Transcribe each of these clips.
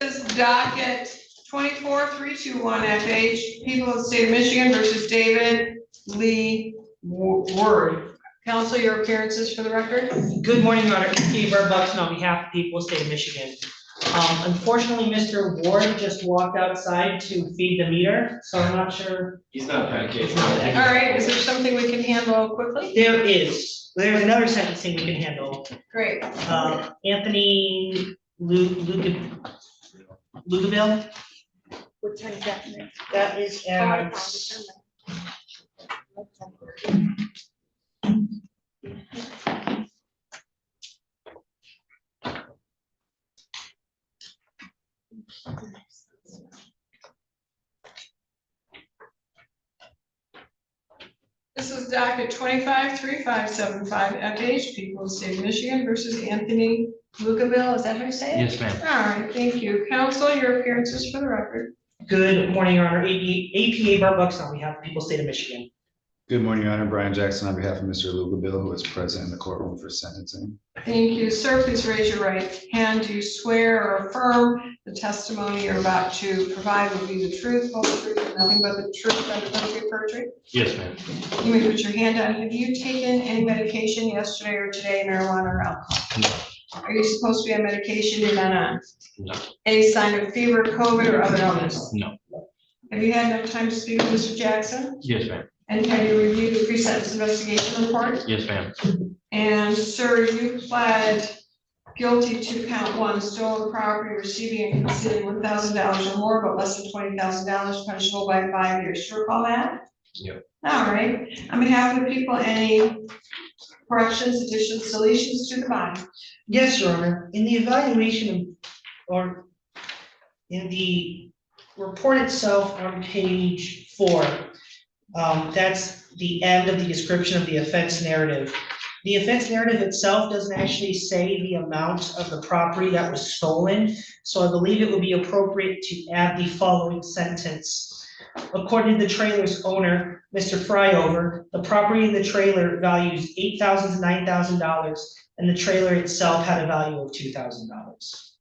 This is docket 24321 FH, people of the state of Michigan versus David Lee Word. Counsel, your appearances for the record. Good morning, Your Honor. Steve Buxton on behalf of the people of the state of Michigan. Unfortunately, Mr. Ward just walked outside to feed the meter, so I'm not sure. He's not medication. All right, is there something we can handle quickly? There is. There's another sentencing we can handle. Great. Anthony Lugaville. What time is that? That is Oh, I at. found This is docket 253575 FH, people of the state of Michigan versus Anthony Lugaville. Is that how you say it? Yes, ma'am. All right, thank you. Counsel, your appearances for the record. Good morning, Your Honor. APA Bart Buxton on behalf of the people of the state of Michigan. Good morning, Your Honor. Brian Jackson on behalf of Mr. Lugaville, who is present in the courtroom for sentencing. Thank you. Sir, please raise your right hand. Do you swear or affirm the testimony you're about to provide will be the truth, whole truth, and nothing but the truth under penalty of perjury? Yes, ma'am. You may put your hand down. Have you taken any medication yesterday or today, marijuana or alcohol? No. Are you supposed to be on medication you're not on? No. Any sign of fever, COVID, or other illness? No. Have you had enough time to speak with Mr. Jackson? Yes, ma'am. And have you reviewed the pre-sentence investigation report? Yes, ma'am. And sir, you pled guilty to count 1, stolen property, receiving and concealing $1,000 or more, but less than $20,000, punishable by 5 years. Do you recall that? Yep. All right. On behalf of the people, any corrections, additions, deletions to the body? Yes, Your Honor. In the evaluation or in the report itself on page 4, that's the end of the description of the offense narrative. The offense narrative itself doesn't actually say the amount of the property that was stolen, so I believe it would be appropriate to add the following sentence. According to the trailer's owner, Mr. Fryover, the property in the trailer values $8,000 to $9,000, and the trailer itself had a value of $2,000.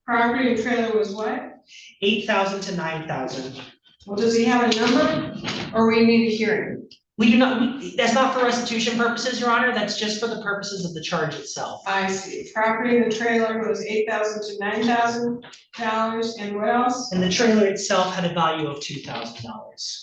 Property and trailer was what? $8,000 to $9,000. Well, does he have a number or we need a hearing? We do not, that's not for restitution purposes, Your Honor, that's just for the purposes of the charge itself. I see. Property in the trailer was $8,000 to $9,000, and what else? And the trailer itself had a value of $2,000.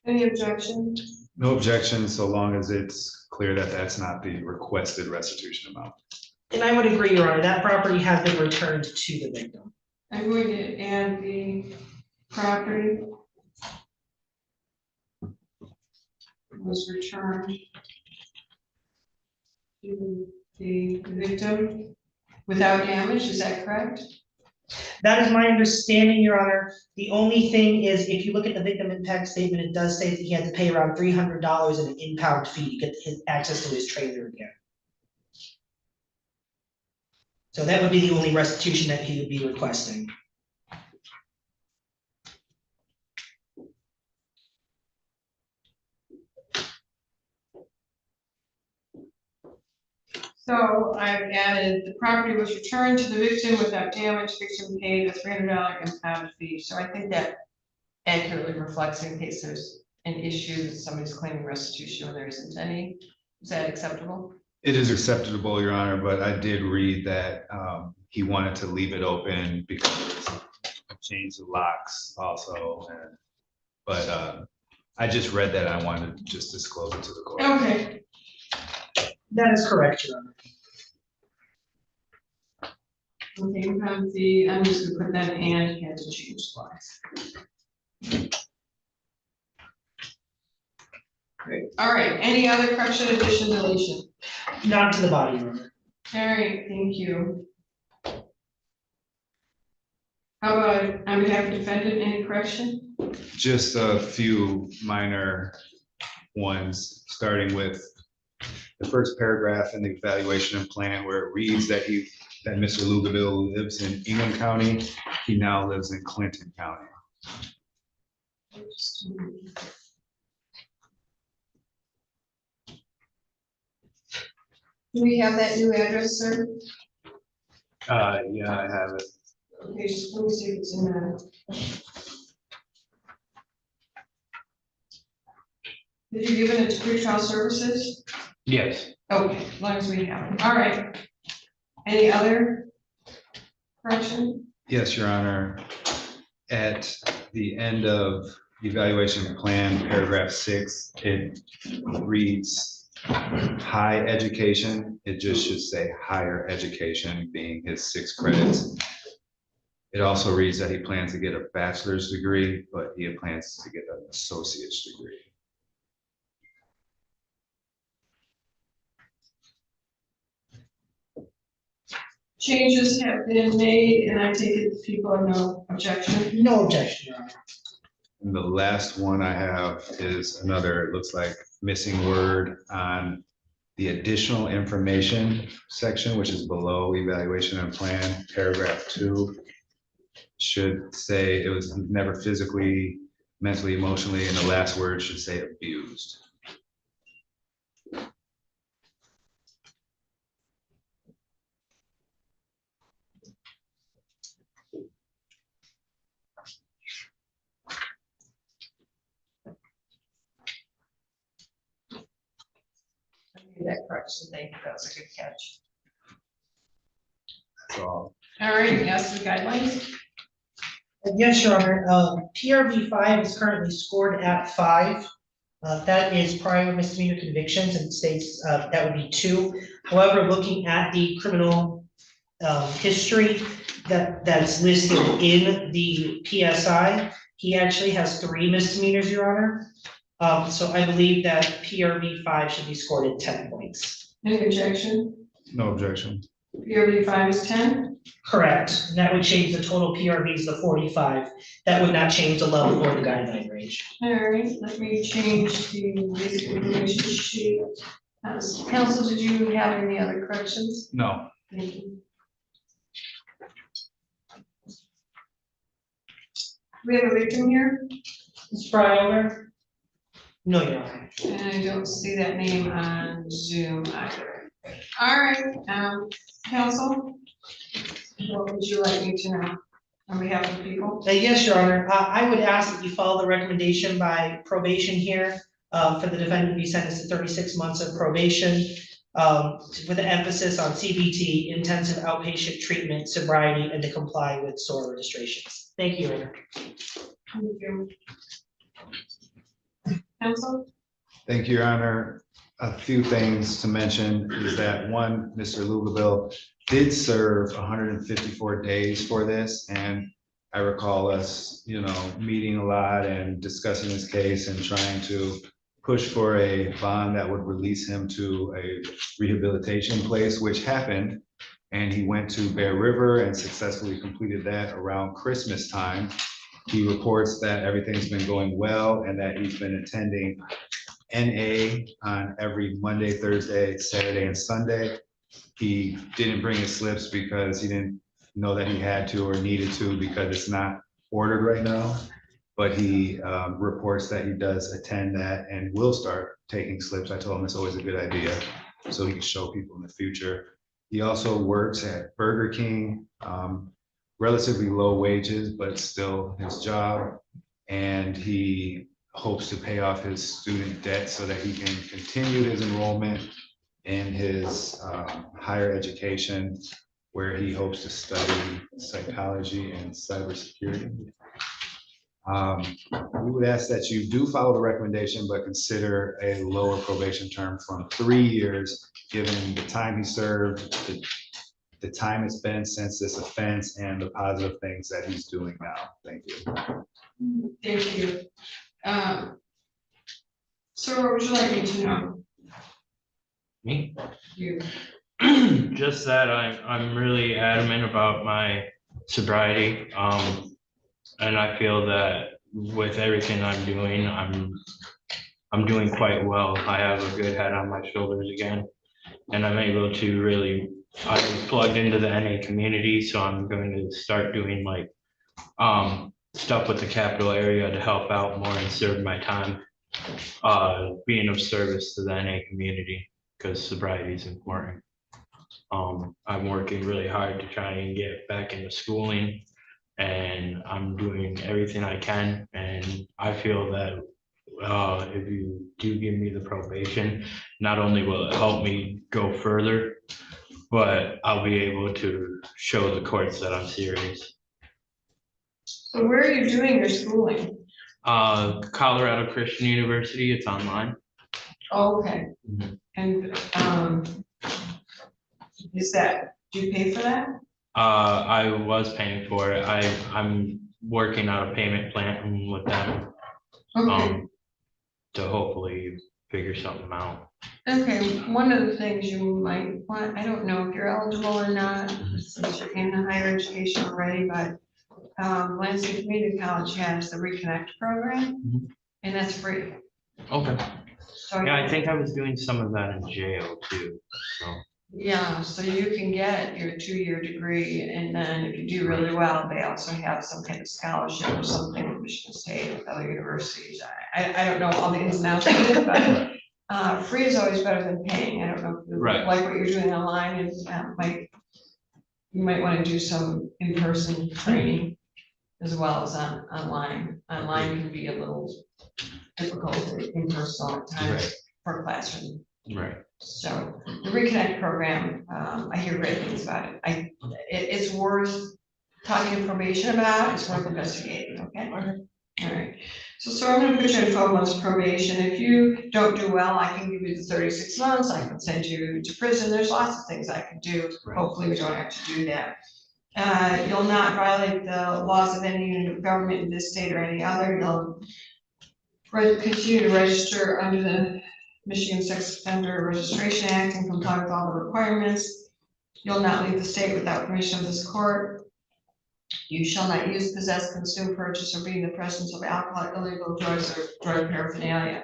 Any objection? No objection, so long as it's clear that that's not the requested restitution amount. And I would agree, Your Honor, that property has been returned to the victim. I'm going to add the property was returned to the victim without damage, is that correct? That is my understanding, Your Honor. The only thing is, if you look at the victim impact statement, it does say that he had to pay around $300 in an impound fee to get his access to his trailer again. So that would be the only restitution that he would be requesting. So I've added the property was returned to the victim without damage, victim paid a $300 impound fee. So I think that accurately reflects in case there's an issue that somebody's claiming restitution when there isn't any. Is that acceptable? It is acceptable, Your Honor, but I did read that he wanted to leave it open because of change the locks also. But I just read that. I wanted to just disclose it to the court. Okay. That is correct, Your Honor. Okay, impound fee, I'm just gonna put that in and he had to change locks. Great. All right, any other correction, addition, deletion? Not to the body, Your Honor. All right, thank you. How about on behalf of defendant, any correction? Just a few minor ones, starting with the first paragraph in the evaluation and plan where it reads that Mr. Lugaville lives in Ingham County. He now lives in Clinton County. Do we have that new address, sir? Yeah, I have it. Okay, just let me see if it's in there. Did you give it to pretrial services? Yes. Okay, as long as we have it. All right. Any other correction? Yes, Your Honor. At the end of evaluation plan, paragraph 6, it reads high education. It just should say higher education, being his 6 credits. It also reads that he plans to get a bachelor's degree, but he plans to get an associate's degree. Changes have been made, and I take it people have no objection. No objection, Your Honor. And the last one I have is another, it looks like missing word on the additional information section, which is below evaluation and plan, paragraph 2. Should say it was never physically, mentally, emotionally, and the last word should say abused. That correction, thank you, that was a good catch. That's all. All right, yes, the guidelines. Yes, Your Honor, PRV 5 is currently scored at 5. That is prior misdemeanor convictions and states that would be 2. However, looking at the criminal history that's listed in the PSI, he actually has 3 misdemeanors, Your Honor. So I believe that PRV 5 should be scored at 10 points. Any objection? No objection. PRV 5 is 10. Correct, and that would change the total PRVs to 45. That would not change the level or the guideline range. All right, let me change the basic information sheet. Council, did you have any other corrections? No. Thank you. We have a victim here, Ms. Fryover? No, Your Honor. and I don't see that name on Zoom either. All right, council, what would you like me to know on behalf of people? Yes, Your Honor, I would ask that you follow the recommendation by probation here, for the defendant to be sentenced to 36 months of probation, with an emphasis on CBT, intensive outpatient treatment, sobriety, and to comply with SOAR registrations. Thank you, Your Honor. Thank you. Council? Thank you, Your Honor. A few things to mention is that one, Mr. Lugaville did serve 154 days for this, and I recall us, meeting a lot and discussing this case and trying to push for a bond that would release him to a rehabilitation place, which happened. And he went to Bear River and successfully completed that around Christmas time. He reports that everything's been going well and that he's been attending NA on every Monday, Thursday, Saturday, and Sunday. He didn't bring his slips because he didn't know that he had to or needed to because it's not ordered right now. But he reports that he does attend that and will start taking slips. I told him it's always a good idea so he can show people in the future. He also works at Burger King, relatively low wages, but still his job. And he hopes to pay off his student debt so that he can continue his enrollment in his higher education, where he hopes to study psychology and cybersecurity. We would ask that you do follow the recommendation, but consider a lower probation term from 3 years, given the time he served, the time it's been since this offense, and the positive things that he's doing now. Thank you. Thank you. So what would you like me to know? Me? You. Just that I'm really adamant about my sobriety. And I feel that with everything I'm doing, I'm I'm doing quite well. I have a good head on my shoulders again. And I'm able to really, I plugged into the NA community, so I'm going to start doing like stuff with the capital area to help out more and serve my time. Being of service to the NA community, because sobriety is important. I'm working really hard to try and get back into schooling, and I'm doing everything I can. And I feel that if you do give me the probation, not only will it help me go further, but I'll be able to show the courts that I'm serious. So where are you doing your schooling? Colorado Christian University, it's online. Oh, okay. Mhm. And, do you pay for that? I was paying for it. I'm working on a payment plan with them, Okay, to hopefully figure something out. okay, one of the things you might want, I don't know if you're eligible or not, since you're in the higher education already, but Lansing Community College has the Reconnect program, Mhm. and that's free. Okay. So Yeah, I think I was doing some of that in jail too, so. yeah, so you can get your 2-year degree, and then if you do really well, they also have some kind of scholarship or something with Michigan State with other universities. I don't know all the ins and outs of it, but free is always better than paying. I don't know if you Right. like what you're doing online, and you might want to do some in-person training as well as online. Online can be a little difficult in person at times Right. for classroom. Right. So the Reconnect program, I hear great things about it. It's worth talking to probation about, it's worth investigating, okay? All right, so I'm gonna put you in 12 months probation. If you don't do well, I can give you the 36 months, I can send you to prison, there's lots of things I can do. Right. Hopefully we don't have to do that. You'll not violate the laws of any government in this state or any other. You'll continue to register under the Michigan Sex Offender Registration Act and comply with all the requirements. You'll not leave the state without permission of this court. You shall not use, possess, consume, purchase, or be in the presence of alcohol, illegal drugs, or drug paraphernalia.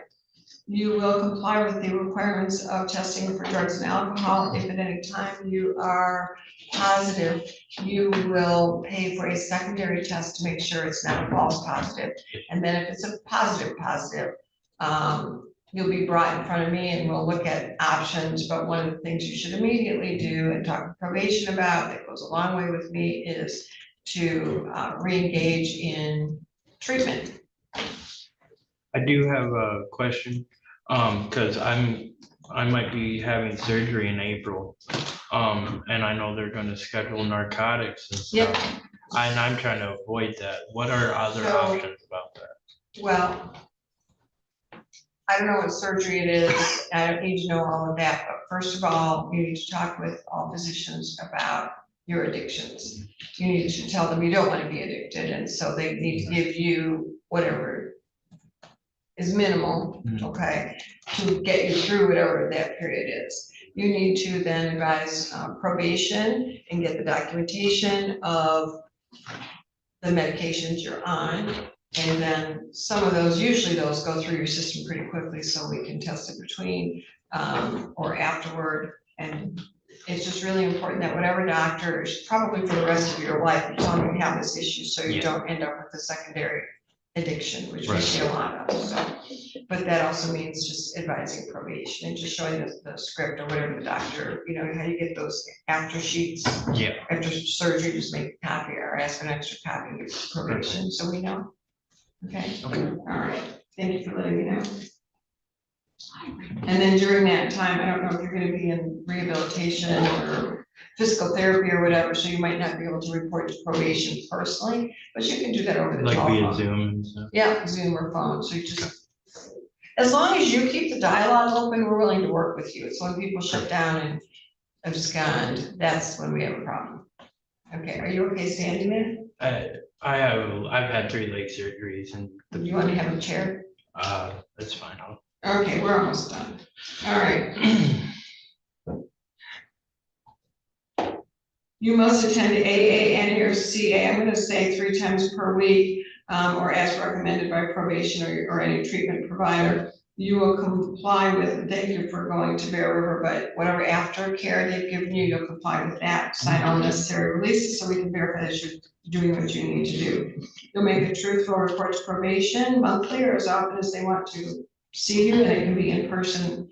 You will comply with the requirements of testing for drugs and alcohol. If at any time you are positive, you will pay for a secondary test to make sure it's not a false positive. And then if it's a positive, you'll be brought in front of me and we'll look at options. But one of the things you should immediately do and talk to probation about, that goes a long way with me, is to re-engage in treatment. I do have a question, because I might be having surgery in April. And I know they're gonna schedule narcotics and Yep. stuff. And I'm trying to avoid that. What are other So- options about that? Well, I don't know what surgery it is, I don't need to know all of that, but first of all, you need to talk with all physicians about your addictions. You need to tell them you don't want to be addicted, and so they need to give you whatever is minimal, okay, to get you through whatever that period is. You need to then advise probation and get the documentation of the medications you're on. And then some of those, usually those go through your system pretty quickly, so we can test it between or afterward. And it's just really important that whatever doctors, probably for the rest of your life, you don't have this issue, so you Yeah. don't end up with a secondary addiction, which we Right. see a lot of, so. But that also means just advising probation and just showing the script or whatever the doctor, you know, how you get those after sheets. Yeah. After surgery, just make a copy or ask for an extra copy of probation, so we know. Okay, Okay. all right, thank you for letting me know. And then during that time, I don't know if you're gonna be in rehabilitation or physical therapy or whatever, so you might not be able to report to probation personally, but you can do that over the Like telephone. via Zoom and stuff? Yeah, Zoom or phone, so you just, as long as you keep the dialogue open, we're willing to work with you. It's when people shut down and abscond, that's when we have a problem. Okay, are you okay standing there? I've had 3 leg surgeries and Do you want to have a chair? that's fine. Okay, we're almost done. All right. You must attend AA and or CA, I'm gonna say 3 times per week, or as recommended by probation or any treatment provider. You will comply with, thank you for going to Bear River, but whatever aftercare they've given you, you'll comply with that. Sign all necessary releases so we can verify that you're doing what you need to do. You'll make a truthful report to probation monthly or as often as they want to see you, and it can be in person,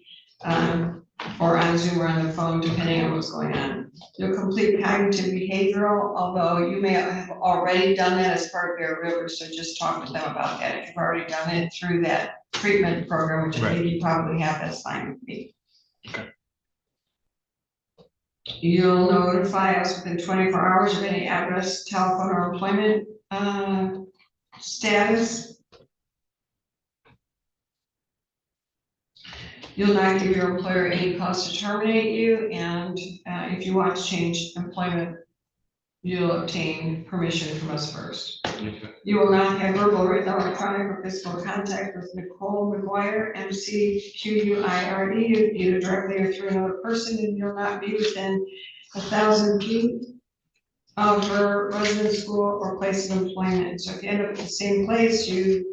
or on Zoom or on the phone, depending on what's going on. You'll complete cognitive behavioral, although you may have already done that as part of Bear River, so just talk with them about that. If you've already done it through that treatment program, which I think you probably have, that's fine with me. Okay. You'll notify us within 24 hours of any address, telephone, or employment status. You'll not give your employer any cause to terminate you, and if you want to change employment, you'll obtain permission from us first. Okay. You will not have verbal, written, electronic, or physical contact with Nicole McGuire, McQuire, either directly or through another person, and you'll not be within 1,000 feet of her residence, school, or place of employment. So if you end up at the same place, you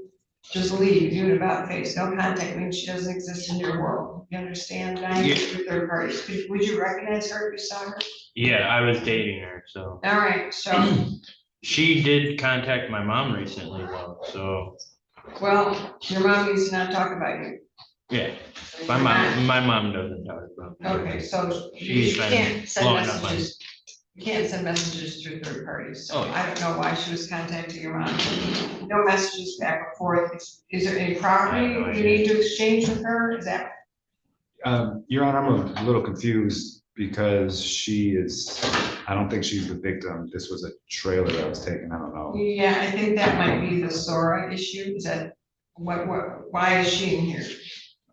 just leave, do it about face. No contact means she doesn't exist in your world. You understand? Diane? Yeah. With third parties. Would you recognize her if you saw her? Yeah, I was dating her, so. All right, so, She did contact my mom recently though, so, well, your mom needs to not talk about you. yeah, my mom doesn't talk about me. Okay, so She's you been can't send blowing up my- messages. You can't send messages through third parties, so Oh, yeah. I don't know why she was contacting your mom. No messages back and forth. Is there any property I have no you idea. need to exchange with her? Is that? Your Honor, I'm a little confused because I don't think she's the victim. This was a trailer that was taken. I don't know. Yeah, I think that might be the Sora issue. Is that, why is she in here?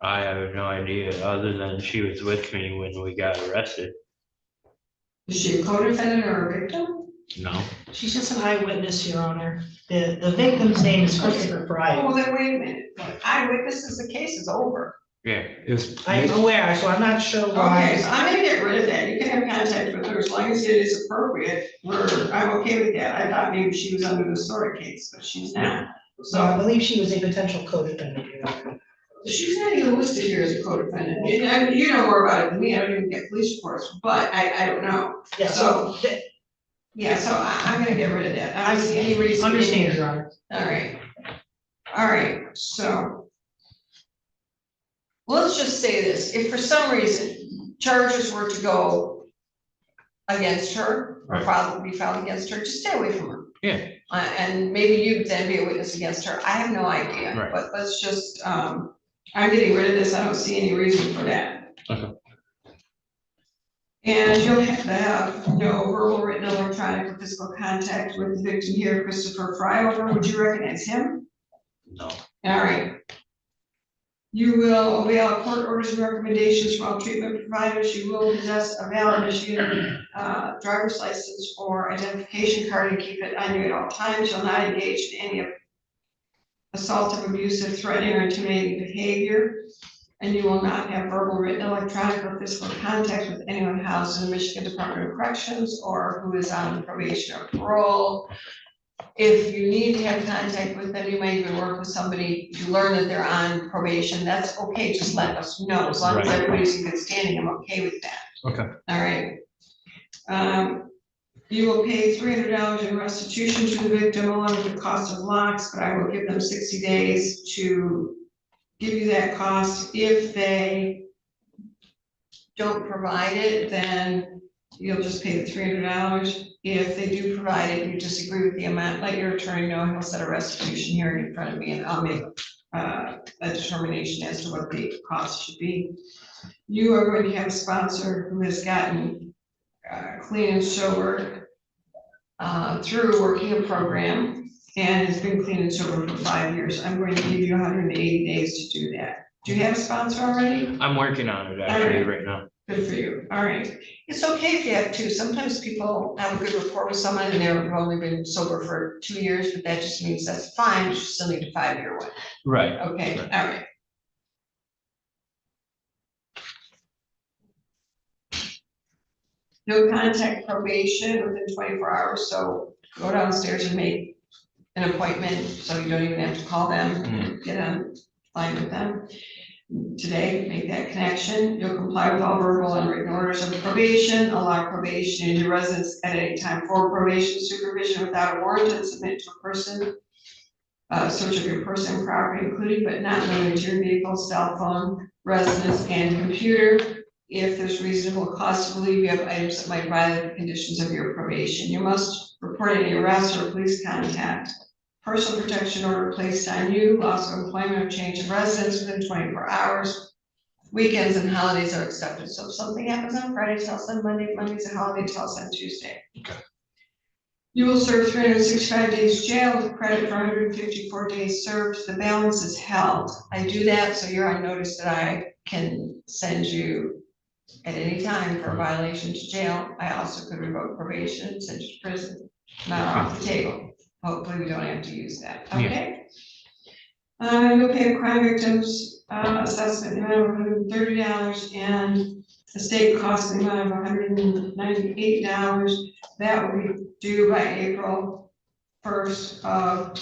I have no idea, other than she was with me when we got arrested. Is she a co-defendant or a victim? No, She's just an eyewitness, Your Honor. The victim's name is Christopher Oh, Fry. then wait a minute. Eyewitnesses, the case is over. yeah, I'm aware, so I'm not sure Okay, why. so I'm gonna get rid of that. You can have contact with her as long as it is appropriate. I'm okay with that. I thought maybe she was under the Sora case, but she's not. So I So believe she was a potential co-defendant, Your Honor. she's not even listed here as a co-defendant. You know more about it than me. I don't even get police reports, but I don't know. Yeah, so, Yeah, so I'm gonna get rid of that. I don't see any reason. understand, Your Honor. All right, so. Let's just say this, if for some reason charges were to go against her or be filed against her, just stay away from her. yeah, And maybe you'd then be a witness against her. I have no idea, Right. but let's just, I'm getting rid of this. I don't see any reason for that. Okay. And you'll have to have no verbal, written, electronic, or physical contact with the victim here, Christopher Fryover. Would you recognize him? no, All right. You will obey all court orders and recommendations from all treatment providers. You will possess a valid Michigan driver's license or identification card and keep it on you at all times. You'll not engage in any assaultive, abusive, threatening, or intimidating behavior. And you will not have verbal, written, electronic, or physical contact with anyone housed in the Michigan Department of Corrections or who is on probation or parole. If you need to have contact with them, you may even work with somebody, if you learn that they're on probation, that's okay, just let us know, as long as Right. everybody's in good standing, I'm okay with that. okay, All right. You will pay $300 in restitution to the victim along with the cost of locks, but I will give them 60 days to give you that cost. If they don't provide it, then you'll just pay the $300. If they do provide it, and you disagree with the amount, let your attorney know, he'll set a restitution hearing in front of me, and I'll make a determination as to what the cost should be. You are going to have a sponsor who has gotten clean and sober through working a program and has been clean and sober for 5 years. I'm going to give you 180 days to do that. Do you have a sponsor already? I'm working on it actually Alright. right now. Good for you. All right. It's okay if you have two. Sometimes people have a good rapport with someone and they've only been sober for 2 years, but that just means that's fine. You still need a 5-year one. Right, Okay, all right. No contact probation within 24 hours, so go downstairs and make an appointment, so you don't even have to call them, get on line with them. today, make that connection. You'll comply with all verbal and written orders of probation, allow probation in your residence at any time for probation supervision without a warrant, and submit to a person. Search of your person and property, including but not limited to your vehicle, cell phone, residence, and computer. If there's reasonable cause to believe you have items that might violate the conditions of your probation, you must report any arrest or police contact. Personal protection order placed on you, loss of employment or change of residence within 24 hours. Weekends and holidays are accepted. So if something happens on Friday, tell us on Monday, Monday's a holiday, tell us on Tuesday. Okay. You will serve 365 days jail with credit for 154 days served. The balance is held. I do that so you're on notice that I can send you at any time for a violation to jail. I also could revoke probation, send you to prison. Not off the table. Hopefully we don't have to use that, okay? You'll pay crime victims assessment in the amount of $130 and the state cost in the amount of $198. That will be due by April 1st of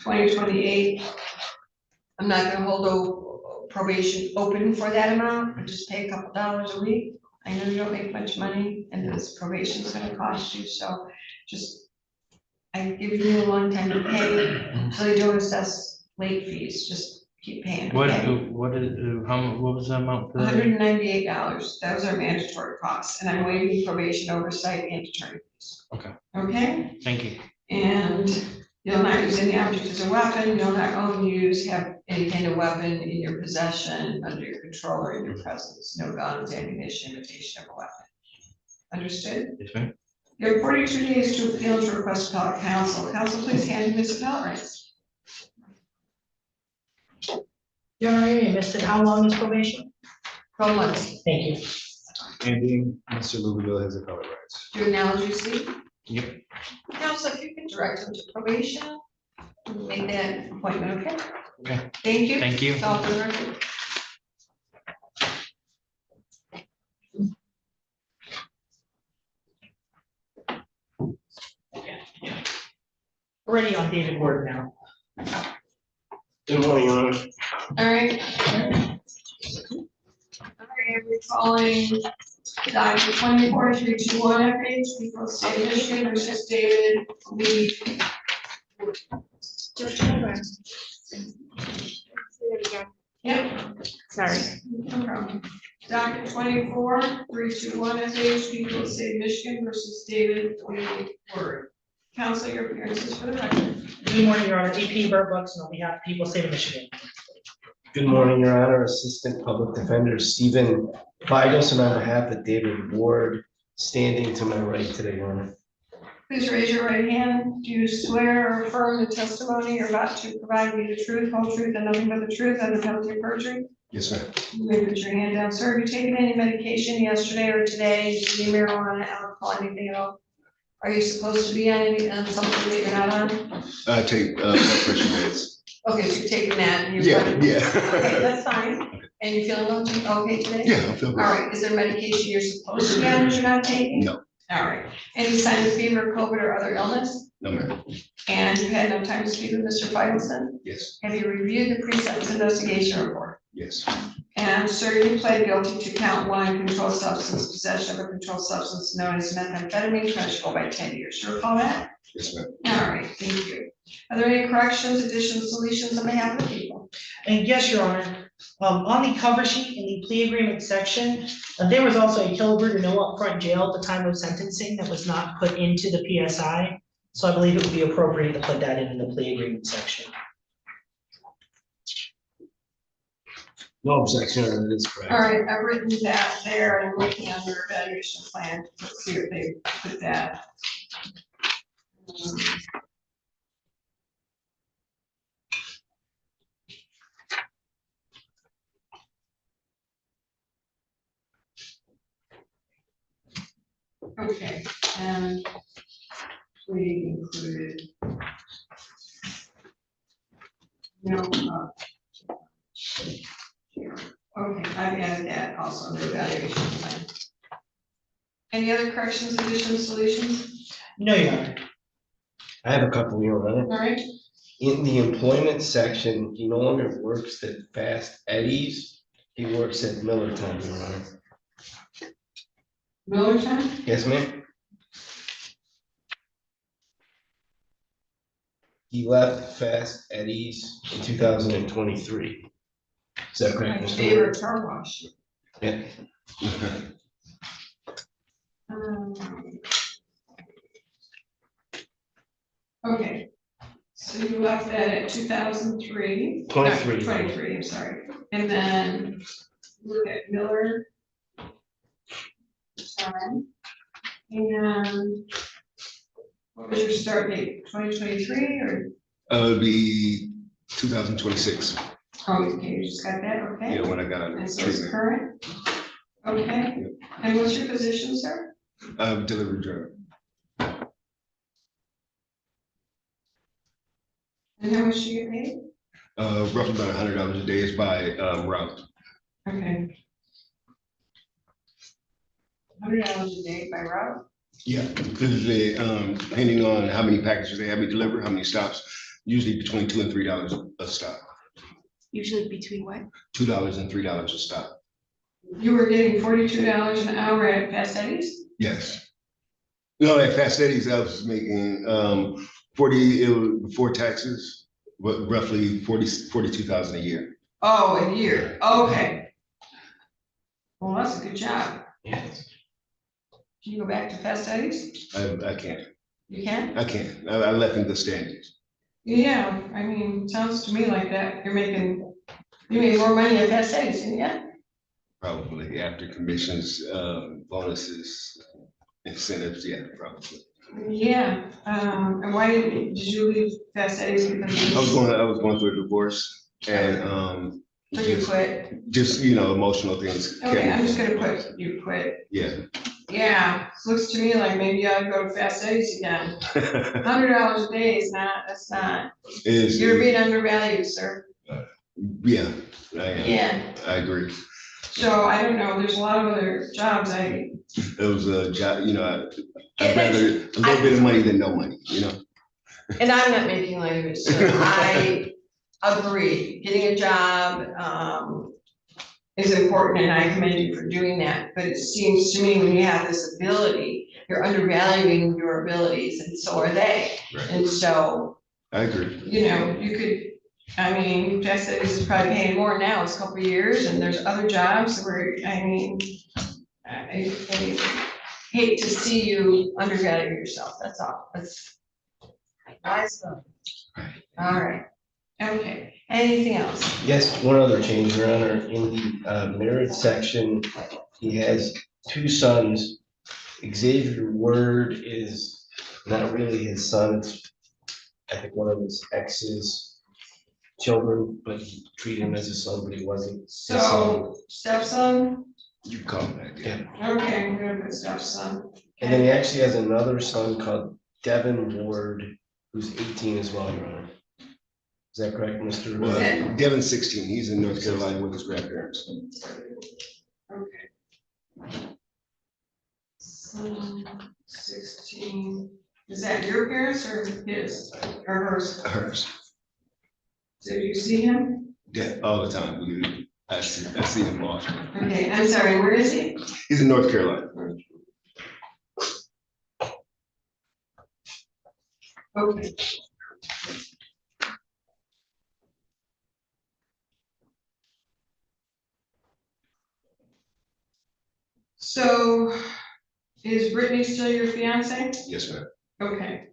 2028. I'm not gonna hold probation open for that amount, I'll just pay a couple dollars a week. I know you don't make much money and this probation is gonna cost you, so just I give you a long time to pay, so they don't assess late fees, just keep paying. What Okay? what is what was the amount for that? $198, those are mandatory costs, and I'm waiving probation oversight and attorney fees. Okay. Okay, Thank you. and you'll not use any object as a weapon, you'll not own, use, have any kind of weapon in your possession, under your control, or in your presence, no guns, ammunition, imitation of a weapon. Understood? Yes, ma'am. You have 42 days to appeal to request appellate counsel. Counsel, please hand me this appellate rights. Your Honor, you missed it. How long is probation? 12 months. Thank you. Ending, Mr. Louisville has appellate rights. Do analogy C? Yep. Counsel, if you can direct them to probation, make that appointment, okay? Okay. Thank you. Thank you. It's all for the record. Already on David Ward now. Good morning, Your Honor. All right. All right, we're calling document 24321 FH, People State of Michigan versus David Lee. Yep. Sorry. No problem. Document 24321 FH, People of the State of Michigan versus David Lee Word. Counsel, your appearances for the record. Good morning, Your Honor. AP Burt Buxton on behalf of the people of the state of Michigan. Good morning, Your Honor. Assistant Public Defender Stephen Figos, and on behalf of David Ward, standing to my right today, Your Honor. Please raise your right hand. Do you swear or affirm the testimony you're about to provide me the truth, whole truth, and nothing but the truth under penalty of perjury? Yes, sir. You may put your hand down. Sir, have you taken any medication yesterday or today? Any marijuana, alcohol, anything at all? Are you supposed to be on something that you're not on? I take blood pressure meds. Okay, so you're taking that and you're. Yeah, Okay, yeah. that's fine. And you feeling okay today? Yeah, I feel All good. right, is there medication you're supposed to be on that you're not taking? No. All right, any sign of fever, COVID, or other illness? No, ma'am. And you had no time to speak with Mr. Feigelson? Yes, Have you reviewed the pre-sentence investigation report? yes, And sir, you pled guilty to count 1, controlled substance, possession of a controlled substance known as methamphetamine, punishable by 10 years. You recall that? yes, ma'am. All right, thank you. Are there any corrections, additions, deletions on behalf of the people? And yes, Your Honor, on the cover sheet in the plea agreement section, there was also a kilogram no upfront jail at the time of sentencing that was not put into the PSI. So I believe it would be appropriate to put that in the plea agreement section. No objection, Your Honor, that is correct. All right, I've written that there and I'm looking on your evaluation plan. Let's see if they put that. Okay, and we included. No. Okay, I've added that also in the evaluation plan. Any other corrections, additions, solutions? No, Your Honor. I have a couple, Your Honor. All right, In the employment section, he no longer works at Fast Eddie's. He works at Millerton, Your Honor. Millerton? Yes, ma'am? He left Fast Eddie's in 2023. Is that correct, My Mr. favorite Ward? car wash. Yeah. Okay, so you left that at 2003. 23. 23, I'm sorry, and then look at Miller. Time. And what was your start date, 2023 or? It'll be 2026, Oh, okay, you just got that, okay. yeah, when I got out And of so it's treatment. current? Okay, and what's your position, sir? Delivery driver. And how much do you get paid? Roughly about $100 a day is by route. Okay. $100 a day by route? Yeah, because they, depending on how many packages they have me deliver, how many stops, usually between $2 and $3 a stop. Usually between what? $2 and $3 a stop. You were getting $42 an hour at Fast Eddie's? Yes. No, at Fast Eddie's, I was making 40, it was before taxes, but roughly 42,000 a year. Oh, a year, okay. Well, that's a good job. Yes. Can you go back to Fast Eddie's? I can't. You can? I can't. I left in good standings. Yeah, I mean, sounds to me like that, you made more money at Fast Eddie's, didn't you? Probably after commissions, bonuses, incentives, yeah, probably. Yeah, and why did you leave Fast Eddie's because? I was going through a divorce and So you quit? just, emotional things. Okay, I'm just gonna put you quit. Yeah. Yeah, looks to me like maybe I'd go to Fast Eddie's again. $100 a day is not, that's not, Is, you're being undervalued, sir. yeah, I am. Yeah, I agree. so I don't know, there's a lot of other jobs It was a job, I'd rather a little bit of money than no money, and I'm not making light of it, so I agree, getting a job, is important, and I commend you for doing that, but it seems to me when you have this ability, you're undervaluing your abilities, and so are they. Right. And so, I agree. you could, I mean, Jeff said this is probably paying more now, it's a couple of years, and there's other jobs where, I hate to see you undervalue yourself, that's all, that's. All right, okay, anything else? Yes, one other change, Your Honor. In the marriage section, he has two sons. Xavier Word is not really his son. It's, I think, one of his ex's children, but he treated him as a son, but he wasn't. his son. So, stepson, You can call me that, yeah. okay, I'm gonna put stepson. And then he actually has another son called Devin Ward, who's 18 as well, Your Honor. Is that correct, Mr. Well, Okay. Devin's 16. He's in North Carolina with his grandparents. Okay. So, 16, is that your parents or his, or hers? Hers. So you see him? Yeah, all the time. I see him often. Okay, I'm sorry, where is he? He's in North Carolina. Okay. So, is Brittany still your fiance? Yes, ma'am. Okay.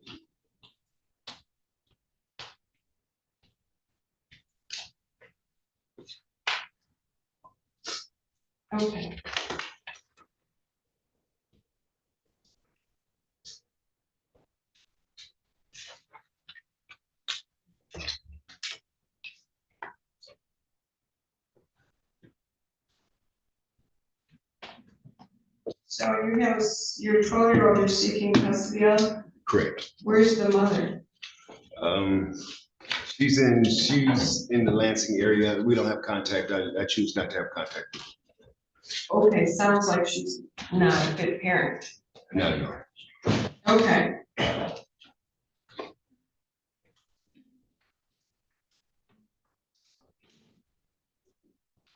Okay. So you have your 12-year-old you're seeking custody of, Correct. where's the mother? She's in the Lansing area. We don't have contact. I choose not to have contact. Okay, sounds like she's not a good parent. Not at all. Okay.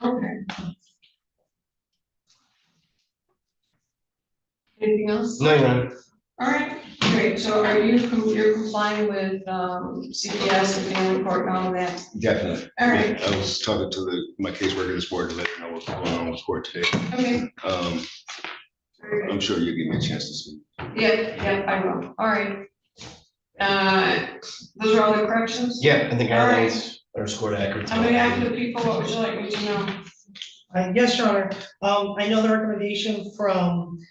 Okay. Anything else? No, Your Honor. All right, great. So are you're complying with CPS and family court and all of that? Definitely. All right. I was talking to my caseworker this morning to let them know what's going on with court today. Okay. I'm Very good. sure you'll give me a chance to speak. Yeah, I will. All right. Those are all the corrections? Yeah, I think All right. everything's are scored accurately. How many active people, what would you like me to know? Yes, Your Honor. I know the recommendation from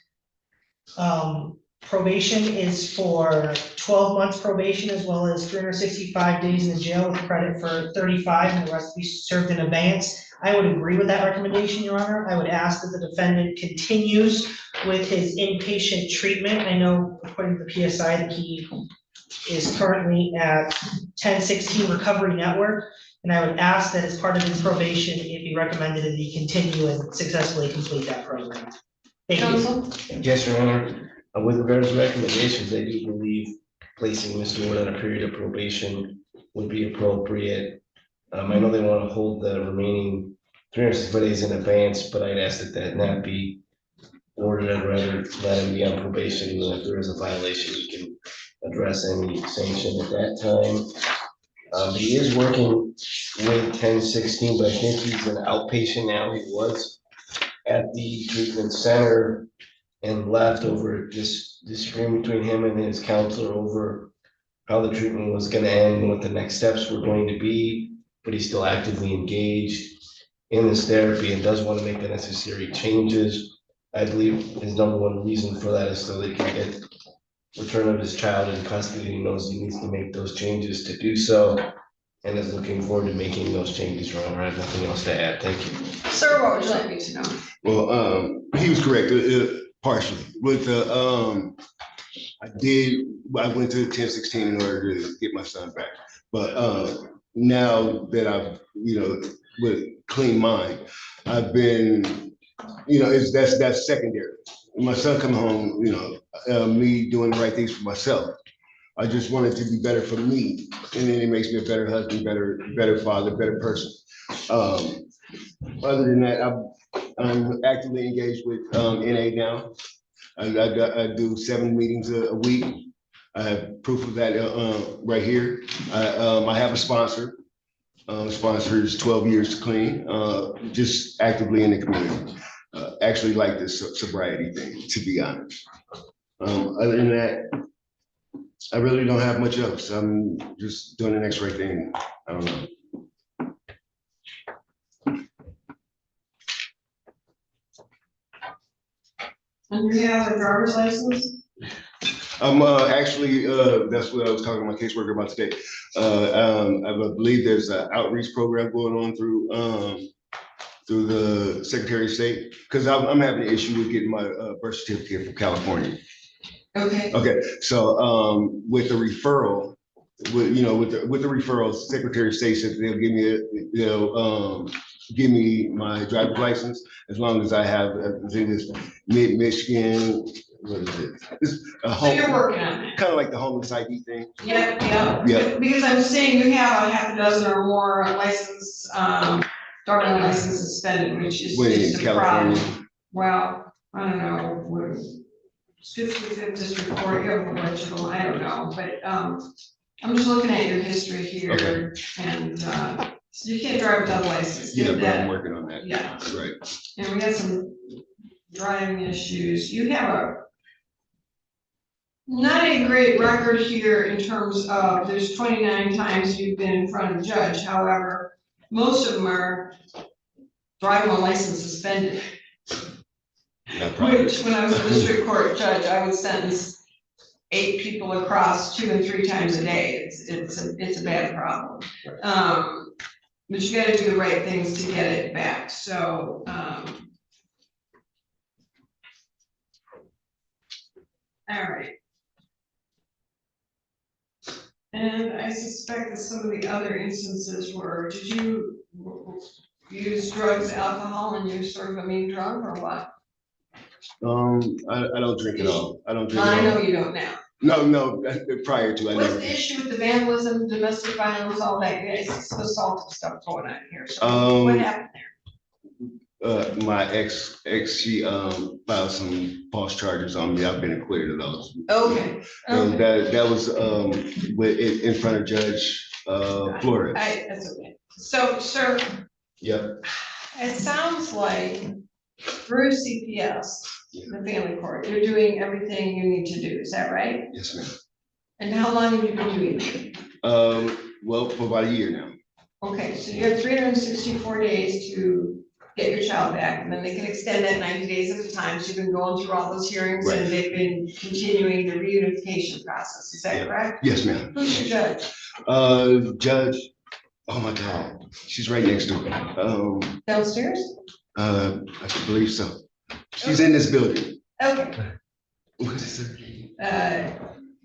probation is for 12 months probation as well as 365 days in the jail with credit for 35 and the rest to be served in advance. I would agree with that recommendation, Your Honor. I would ask that the defendant continues with his inpatient treatment. I know according to the PSI that he is currently at 1016 Recovery Network. And I would ask that as part of his probation, it be recommended that he continue and successfully complete that program. Thank you. Counsel? Yes, Your Honor. With regards to recommendations, I do believe placing Mr. Wood on a period of probation would be appropriate. I know they want to hold the remaining 365 days in advance, but I'd ask that that not be ordered. I'd rather let him be on probation, and if there is a violation, we can address any sanction at that time. He is working with 1016, but I think he's an outpatient now. He was at the treatment center and left over this disagreement between him and his counselor over how the treatment was gonna end and what the next steps were going to be, but he's still actively engaged in this therapy and does want to make the necessary changes. I believe his number one reason for that is so they can get return of his child in custody. He knows he needs to make those changes to do so and is looking forward to making those changes. Your Honor, I have nothing else to add. Thank you. Sir, what would you like me to know? Well, he was correct, partially. With the, I went to 1016 in order to get my son back. But now that I've, with clean mind, I've been, that's secondary. My son coming home, me doing the right things for myself. I just want it to be better for me, and then it makes me a better husband, better father, better person. Other than that, I'm actively engaged with NA now. I do 7 meetings a week. I have proof of that right here. I have a sponsor. Sponsors 12 years to clean. Just actively in the community. Actually like this sobriety thing, to be honest. Other than that, I really don't have much else. I'm just doing the next right thing. I don't know. And you have a driver's license? Actually, that's what I was talking to my caseworker about today. I believe there's an outreach program going on through the Secretary of State, because I'm having an issue with getting my birth certificate from California. Okay. Okay, so with the referral, with the referral, Secretary of State said they'll give me my driver's license as long as I have, I think it's Michigan. What is it? It's a So you're working on that? kind of like the homeless ID thing. Yeah. Because I'm seeing you have a half a dozen or more license, driving license suspended, which is just a problem. Well, I don't know, we're 55th district court, you have a bunch of them, I don't know, but, I'm just looking at your history here, Okay. and, so you can't drive without a license. Yeah, Get but that. I'm working on that. Yeah. Right. And we got some driving issues. You have not a great record here in terms of, there's 29 times you've been in front of a judge. However, most of them are driving on license suspended. No problem. Which, when I was a district court judge, I would sentence 8 people across 2 and 3 times a day. It's a bad problem. But you gotta do the right things to get it back. So, all right. And I suspect that some of the other instances were, did you use drugs, alcohol, and you sort of a mean drug or what? I don't drink at all. I don't drink I at know all. you don't now. No, prior to, I What's never. the issue with the vandalism, domestic violence, all that, it's assault stuff going on here, so what happened there? my ex, she, filed some false charges on me. I've been acquitted of those. Okay. Okay. That was, in front of Judge, Flores. That's okay. So, sir, Yep, it sounds like through CPS, the family court, you're doing everything you need to do, is that right? yes, ma'am. And how long have you been doing that? Well, for about a year now. Okay, so you have 364 days to get your child back, and then they can extend that 90 days at a time, so you've been going through all those hearings, Right. and they've been continuing the reunification process, is that Yeah. correct? Yes, ma'am. Who's your judge? Judge, oh my God, she's right next door. Downstairs? I believe so. She's in this building. Okay. What is it?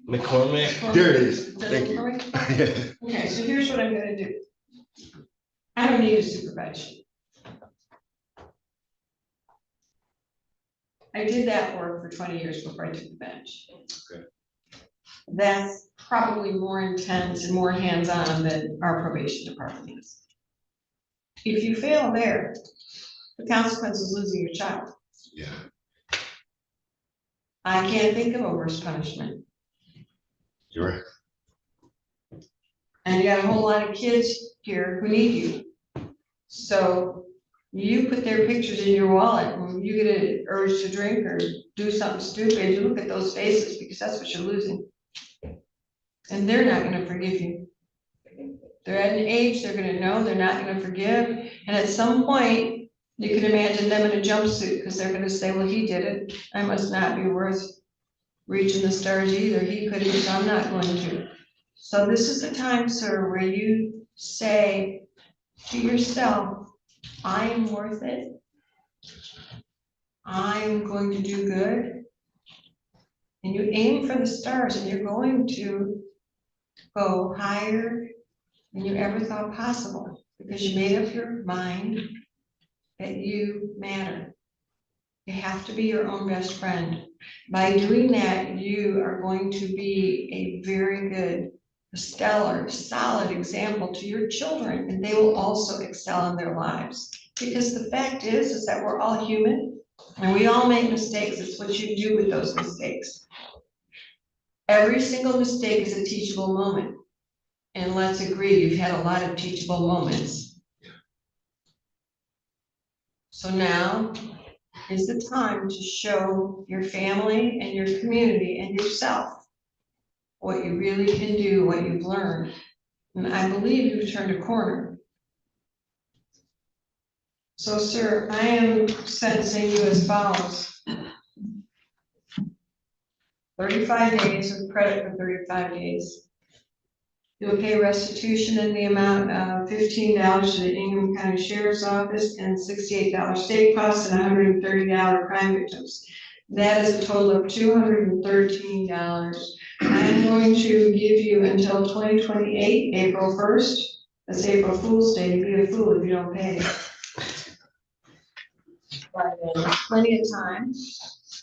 McCormick. There it is. Judge Thank you. McCormick? Okay, so here's what I'm gonna do. I don't need a supervision. I did that work for 20 years before I took the bench. Okay. That's probably more intense and more hands-on than our probation department is. If you fail there, the consequence is losing your child. Yeah, I can't think of a worse punishment. you're right. And you got a whole lot of kids here who need you. So you put their pictures in your wallet, when you get an urge to drink or do something stupid, you look at those faces because that's what you're losing. And they're not gonna forgive you. They're at an age, they're gonna know, they're not gonna forgive, and at some point, you can imagine them in a jumpsuit, because they're gonna say, well, he did it, I must not be worth reaching the stars either, he couldn't, so I'm not going to. So this is the time, sir, where you say to yourself, I am worth it. I'm going to do good. And you aim for the stars, and you're going to go higher than you ever thought possible, because you made up your mind that you matter. You have to be your own best friend. By doing that, you are going to be a very good, stellar, solid example to your children, and they will also excel in their lives. Because the fact is that we're all human, and we all make mistakes. It's what you do with those mistakes. Every single mistake is a teachable moment. And let's agree, you've had a lot of teachable moments. So now is the time to show your family and your community and yourself what you really can do, what you've learned. And I believe you've turned a corner. So, sir, I am sentencing you as follows. 35 days with credit for 35 days. You'll pay restitution in the amount of $15 to the Ingham County Sheriff's Office and $68 state costs and $130 crime victims. That is a total of $213. I'm going to give you until 2028, April 1st. That's April Fool's Day. You'd be a fool if you don't pay. But plenty of time.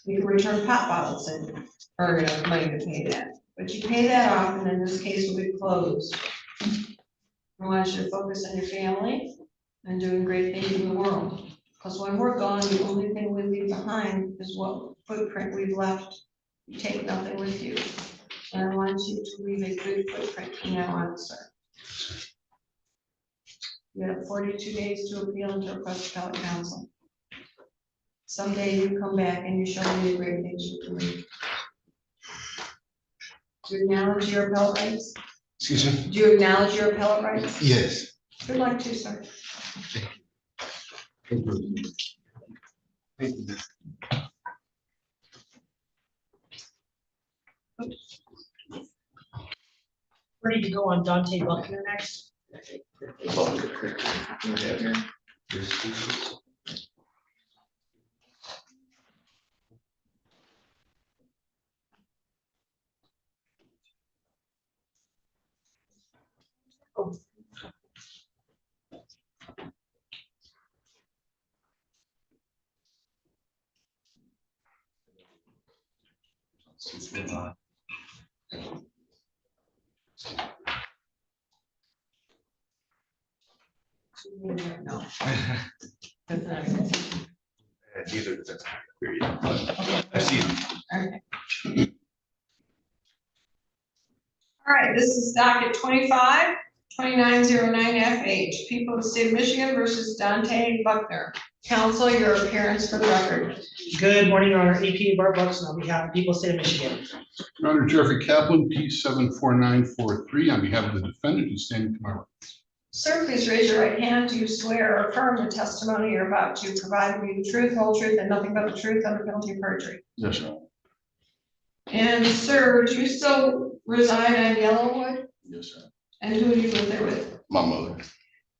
You can return pop bottles and earn enough money to pay that. But you pay that off, and then this case will be closed. I want you to focus on your family and doing great things in the world. Because when we're gone, the only thing we leave behind is what footprint we've left. You take nothing with you. And I want you to leave a good footprint from now on, sir. You have 42 days to appeal and to request appellate counsel. Someday you come back and you show me the great things you're doing. Do you acknowledge your appellate rights? Excuse me? Do you acknowledge your appellate rights? Yes. Good luck to you, sir. Thank you. Thank you. Ready to go on Dante Buckner next? No. Does not exist. And neither does that period. But I see them. Okay. All right, this is docket 2909FH, people of the state of Michigan versus Dante Buckner. Counsel, your appearance for the record. Good morning, Your Honor. AP Bart Buxton on behalf of the people of the state of Michigan. Your Honor, Jeffrey Kaplan, P 74943, on behalf of the defendant who's standing to my right. Sir, please raise your right hand. Do you swear or affirm the testimony you're about to provide will be the truth, whole truth, and nothing but the truth under penalty of perjury? Yes, Your Honor. And sir, do you still reside on Yellowwood? Yes, sir. And who do you live there with? My mother.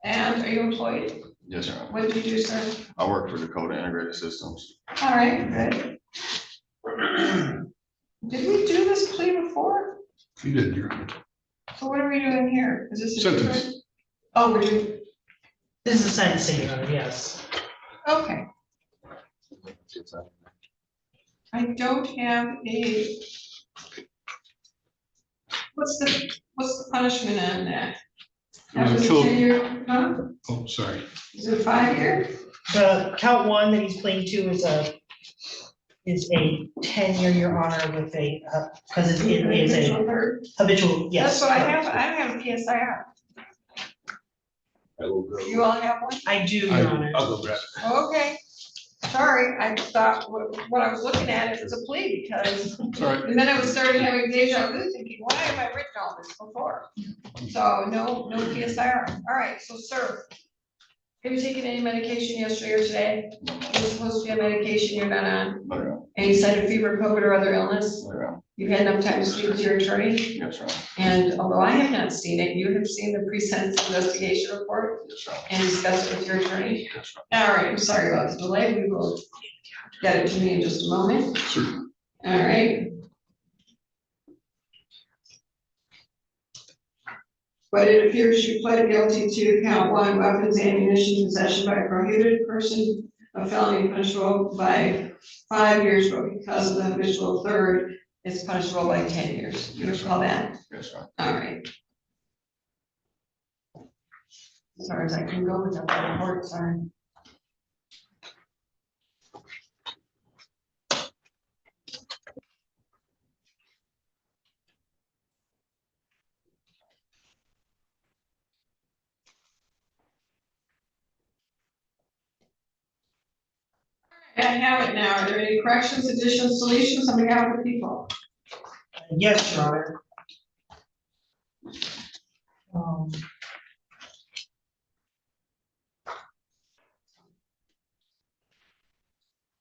And are you employed? Yes, Your Honor. What do you do, sir? I work for Dakota Integrated Systems. All right, good. Did we do this plea before? You did, Your Honor. So what are we doing here? Is this a Sentence. different? Oh, we're doing, This is a sentencing, Your Honor, yes. okay. I don't have a. What's the punishment on that? That It was was a a kill- 10-year, huh? Oh, sorry. Is it 5 year? The count one that he's pleading to is a 10-year, Your Honor, with a, because it is a habitual, yes. That's what I correct. have. I have a PSIR. I will go. You all have one? I do, Your I do. Honor. I'll go grab it. Okay. Sorry, I thought what I was looking at, it was a plea because, It's all right. and then I was starting having deja vu thinking, why have I written all this before? So no PSIR. All right, so sir, have you taken any medication yesterday or today? You're supposed to be on medication you're not on. No, Any sign of fever, COVID, or other illness? no, You've had enough time to speak with your attorney? yes, Your Honor. And although I have not seen it, you have seen the pre-sentence investigation report Yes, Your Honor. and discussed it with your attorney? Yes, Your All right, I'm sorry about the delay. We will get it to me in just a moment. Honor. Certainly. All right. But it appears you pled guilty to count one, weapons, ammunition, possession by a prohibited person, a felony punishable by 5 years, but because of the habitual third, it's punishable by 10 years. You recall that? Yes, Your Honor. All right. As far as I can go with that report, sorry. I have it now. Are there any corrections, additions, deletions on behalf of the people? Yes, Your Honor.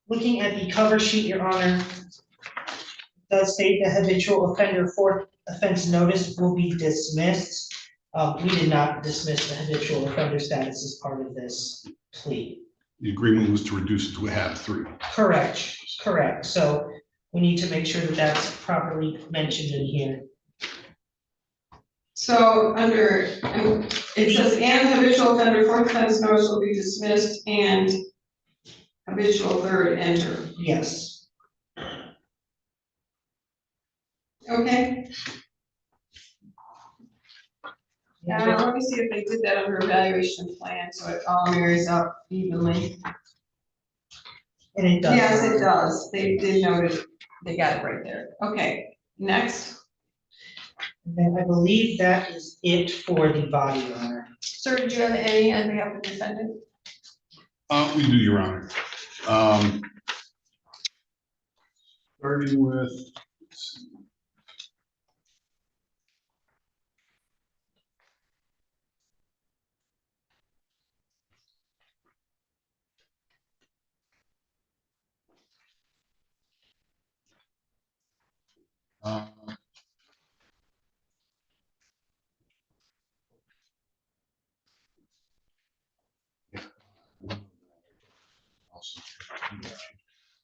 Looking at the cover sheet, Your Honor, does state the habitual offender fourth offense notice will be dismissed. We did not dismiss the habitual offender status as part of this plea. The agreement was to reduce it to a half 3. Correct, correct. So we need to make sure that that's properly mentioned in here. So under, it says, and habitual offender fourth offense notice will be dismissed and habitual third enter. Yes. Okay, let me see if they did that under evaluation plan, so it all marries up evenly. And it does. Yes, it does. They did note it. They got it right there. Okay, next. And then I believe that is it for the body, Your Honor. Sir, did you have any on behalf of the defendant? We do, Your Honor. Starting with, let's see.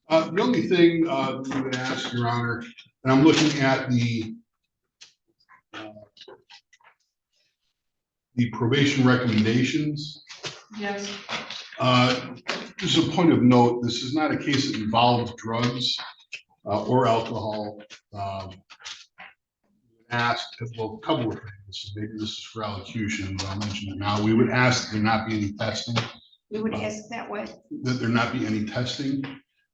The only thing we would ask, Your Honor, and I'm looking at the probation recommendations. Yes. Just a point of note, this is not a case that involves drugs or alcohol. Asked, well, a couple of things, maybe this is for allocution, but I'll mention it now. We would ask that there not be any testing We would ask that way. that there not be any testing.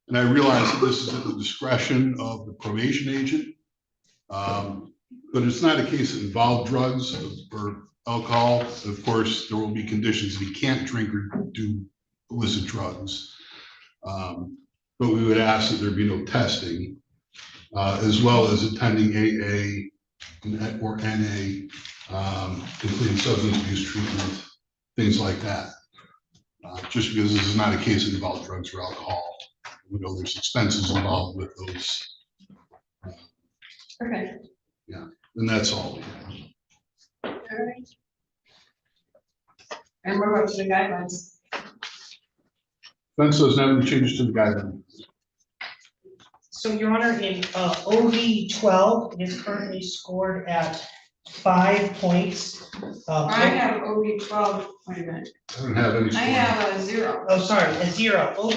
And I realize that this is at the discretion of the probation agent. But it's not a case that involved drugs or alcohol. Of course, there will be conditions that he can't drink or do illicit drugs. But we would ask that there be no testing, as well as attending AA or NA, including substance abuse treatment, things like that. Just because this is not a case that involves drugs or alcohol. We know there's expenses involved with those, Okay. and that's all. All right. And we're up to the guidelines. Fence doesn't have any changes to the guideline. So Your Honor, in OV 12, it is currently scored at 5 points. I have OB 12, wait a minute, I don't have any. I have a 0. Oh, sorry, a 0. OV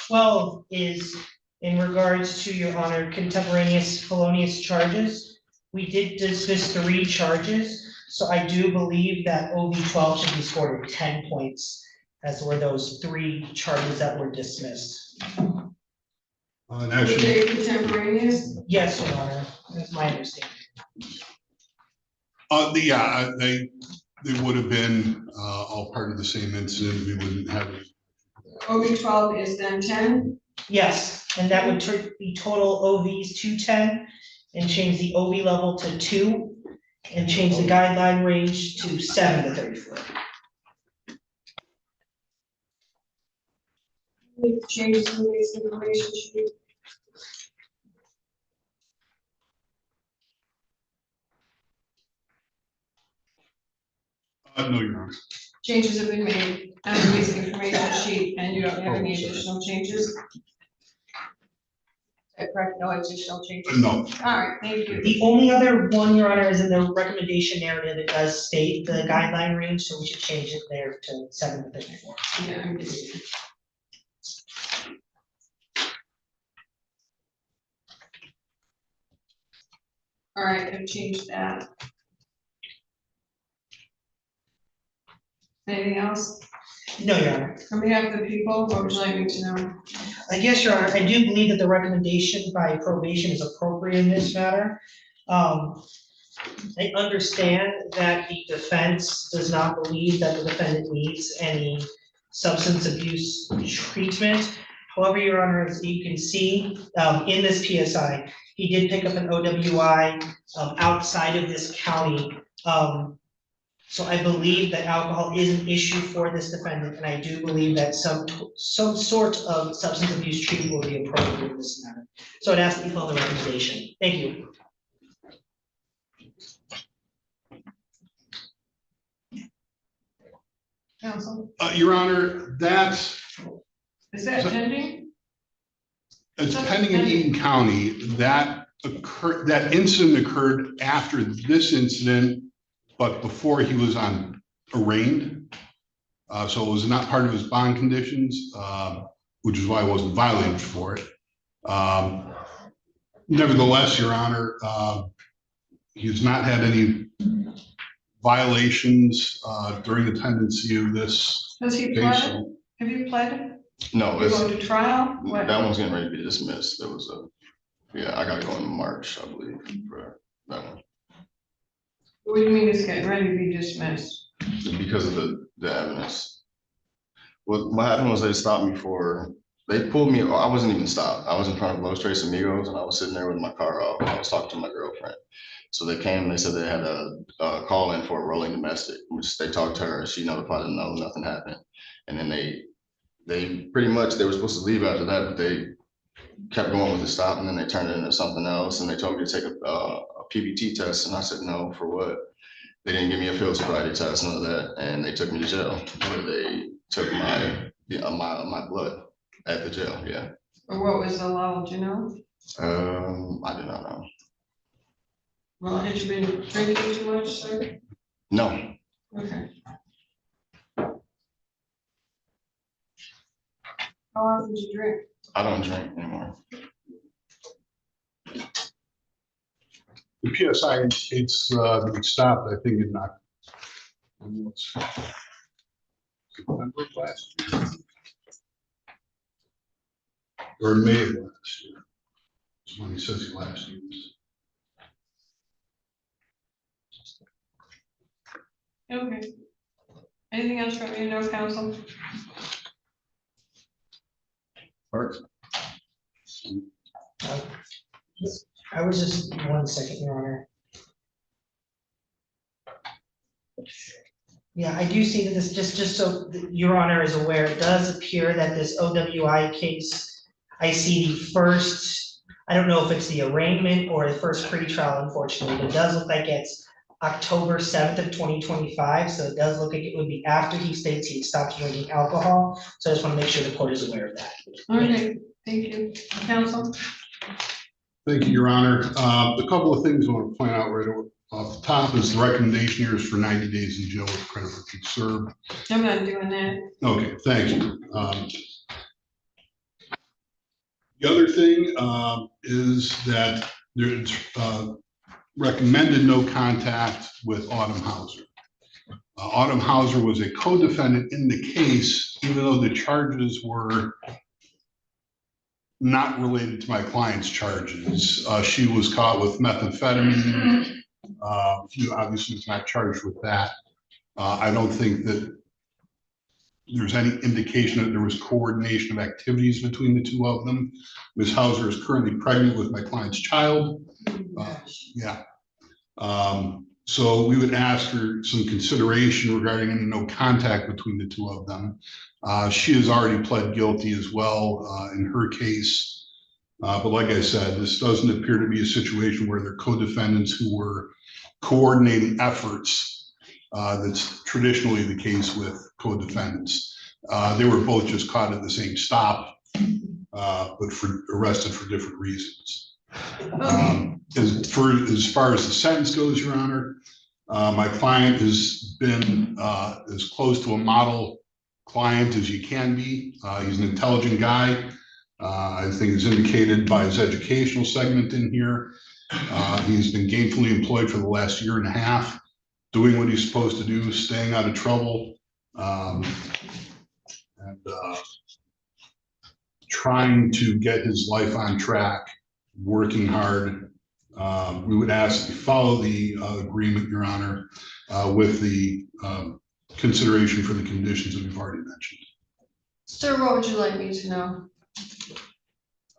12 is in regards to, Your Honor, contemporaneous felonious charges. We did dismiss 3 charges, so I do believe that OV 12 should be scored at 10 points, as were those 3 charges that were dismissed. And Were actually, they contemporaneous? Yes, Your Honor, that's my understanding. they would have been all part of the same incident. We wouldn't have. OB 12 is then 10? Yes, and that would be total OVs to 10, and change the OV level to 2, and change the guideline range to 7 to 34. Changes in the information sheet. No, Your Honor. Changes have been made on the basic information sheet, and you don't have any additional changes? Is that correct? No additional changes? No. All right, thank you. The only other one, Your Honor, is in the recommendation narrative. It does state the guideline range, so we should change it there to 7 to 34. Yeah, I'm getting it. All right, I've changed that. Anything else? No, Your Honor. On behalf of the people, what would you like me to know? Yes, Your Honor, I do believe that the recommendation by probation is appropriate in this matter. I understand that the defense does not believe that the defendant needs any substance abuse treatment. However, Your Honor, as you can see, in this PSI, he did pick up an OWI outside of this county. So I believe that alcohol is an issue for this defendant, and I do believe that some sort of substance abuse treatment will be appropriate in this matter. So I'd ask that you follow the recommendation. Thank you. Counsel, Your Honor, is that pending? it's pending in Eaton County. That incident occurred after this incident, but before he was arraigned. So it was not part of his bond conditions, which is why I wasn't violated for it. Nevertheless, Your Honor, he's not had any violations during the tendency of this Has he case. pled? Have you pled? No, You it's, going to trial? What? that one's getting ready to be dismissed. There was I gotta go in March, I believe, for that one. What do you mean it's getting ready to be dismissed? Because of the evidence. What happened was they stopped me they pulled me, I wasn't even stopped. I was in front of Los Tres Amigos and I was sitting there with my car off. I was talking to my girlfriend. So they came and they said they had a call in for a rolling domestic, which they talked to her and she notified them, no, nothing happened. And then they pretty much, they were supposed to leave after that, but they kept going with the stop and then they turned it into something else. And they told me to take a PBT test. And I said, no, for what? They didn't give me a field sobriety test, none of that. And they took me to jail where they took my blood at the jail. Yeah. Or what was the level, do you know? I do not know. Well, had you been drinking too much, sir? No, Okay. How often did you drink? I don't drink anymore. The PSI indicates that it stopped, I think, in November of last year. Or May of last year. That's when he says he last used. Okay. Anything else from you, no council? Parks? I was just, 1 second, Your Honor. Yeah, I do see that this, just so that Your Honor is aware, it does appear that this OWI case, I see the first, I don't know if it's the arraignment or the first pretrial, unfortunately, but it does look like it's October 7th of 2025, so it does look like it would be after he states he stopped drinking alcohol, so I just want to make sure the court is aware of that. Okay, thank you. Council? Thank you, Your Honor. A couple of things I want to point out right off the top is the recommendation here is for 90 days in jail with credit for peace served. I'm not doing that. Okay, thank you. The other thing is that there's recommended no contact with Autumn Hauser. Autumn Hauser was a co-defendant in the case, even though the charges were not related to my client's charges. She was caught with methamphetamine. She obviously was not charged with that. I don't think that there's any indication that there was coordination of activities between the two of them. Ms. Hauser is currently pregnant with my client's child. Yeah. So we would ask for some consideration regarding any no contact between the two of them. She has already pled guilty as well in her case. But like I said, this doesn't appear to be a situation where they're co-defendants who were coordinating efforts. That's traditionally the case with co-defendants. They were both just caught at the same stop, but arrested for different reasons. As far as the sentence goes, Your Honor, my client has been as close to a model client as you can be. He's an intelligent guy. I think it's indicated by his educational segment in here. He's been gainfully employed for the last 1.5 years, doing what he's supposed to do, staying out of trouble, and trying to get his life on track, working hard. We would ask that you follow the agreement, Your Honor, with the consideration for the conditions that we've already mentioned. Sir, what would you like me to know?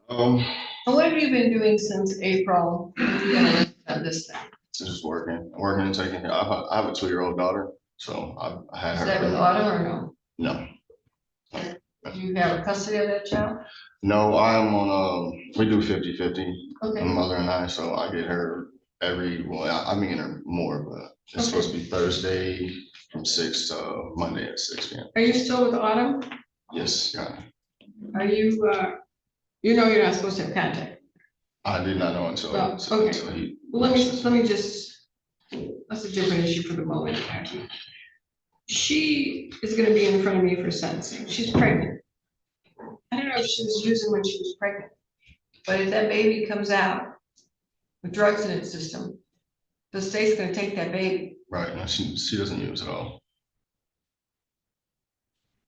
And what have you been doing since April? This thing? Just working and taking care. I have a 2-year-old daughter, so I had Is her. that with Autumn or no? No, Do you have custody of that child? no, I'm on, we do 50-50, my Okay, mother and I, so I get her I mean her more, but it's supposed to be Thursday from 6 to Monday at 6 p.m. are you still with Autumn? Yes, yeah. Are you, you know you're not supposed to have contact. I did not know until, Oh, okay. until he. Let me just, that's a different issue for the moment. She is gonna be in front of me for sentencing. She's pregnant. I don't know if she was using when she was pregnant, but if that baby comes out with drugs in its system, the state's gonna take that baby. Right, no, she doesn't use at all.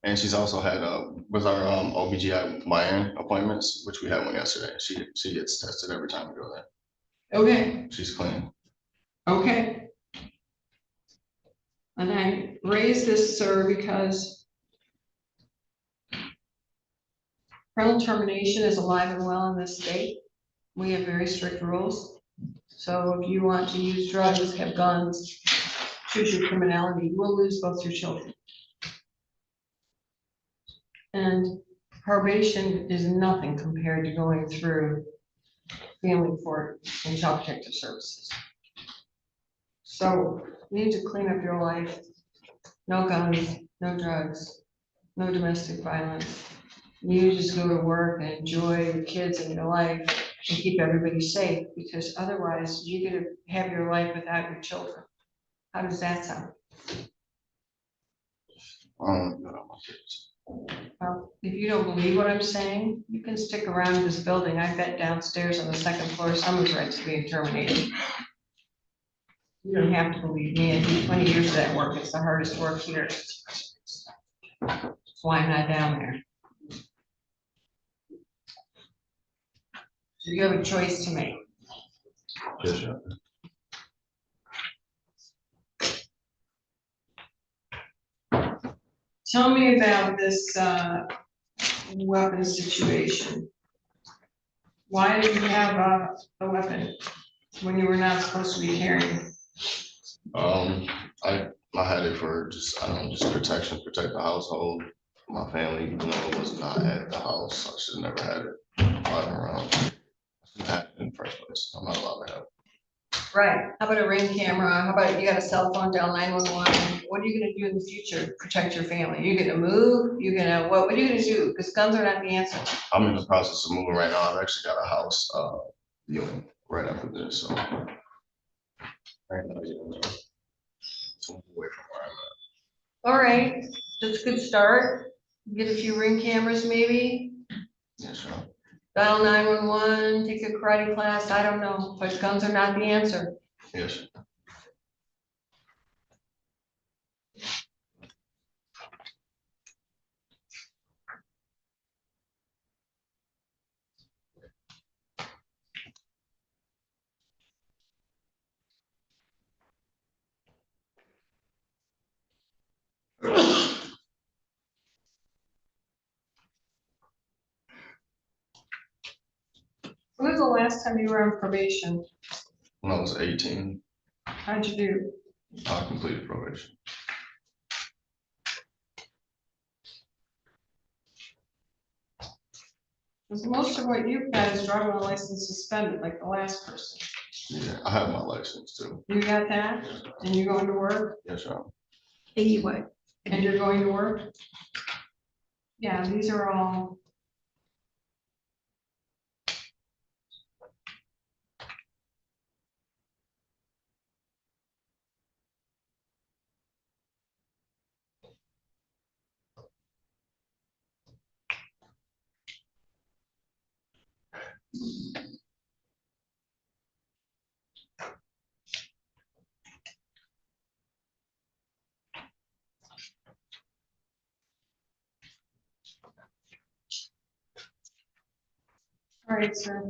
And she's also had with our OBGYN appointments, which we had one yesterday. She gets tested every time we go there. Okay, She's clean. okay. And I raise this, sir, because parental termination is alive and well in this state. We have very strict rules. So if you want to use drugs, have guns, choose your criminality, you will lose both your children. And probation is nothing compared to going through family court and child protective services. So you need to clean up your life. No guns, no drugs, no domestic violence. You just go to work and enjoy your kids and your life and keep everybody safe, because otherwise you're gonna have your life without your children. How does that sound? Well, if you don't believe what I'm saying, you can stick around in this building. I bet downstairs on the 2nd floor, someone's rent's being terminated. You don't have to believe me. I do 20 years of that work. It's the hardest work here. That's why I'm not down there. So you have a choice to make. Yes, sir. Tell me about this weapon situation. Why did you have a weapon when you were not supposed to be carrying? I had it for just, I don't know, just protection, protect the household, my family, even though it was not at the house. I should have never had it driving around. I shouldn't have it in the first place. I'm not allowed to have it. Right, how about a ring camera? How about you got a cell phone, dial 911? What are you gonna do in the future to protect your family? You're gonna move? You're gonna, what are you gonna do? Because guns are not the answer. I'm in the process of moving right now. I've actually got a house, viewing right after this, so. Right now, it's away from where I'm at. All right, that's a good start. Get a few ring cameras maybe, Yes, sir. dial 911, take a karate class, I don't know, but guns are not the answer. Yes, sir. When was the last time you were on probation? When I was 18, How'd you do? I completed probation. Because most of what you've got is driver's license suspended, like the last person. Yeah, I have my license too. You got that? And you're going to work? Yes, sir. And you what? And you're going to work? Yeah, these are all. All right, sir.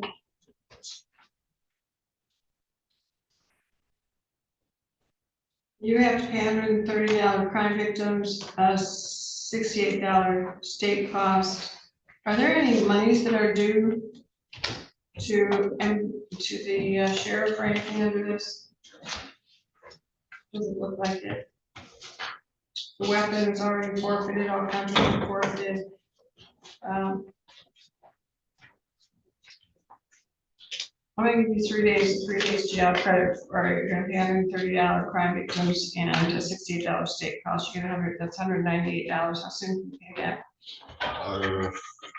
You have to pay $130 crime victims, $68 state cost. Are there any monies that are due to the sheriff or anything under this? Doesn't look like it. The weapons already forfeited, all contracts forfeited. I'm gonna give you 3 days jail credit, or you're gonna pay $130 crime victims and a $68 state cost. You're gonna have, that's $198. How soon can you pay that? Probably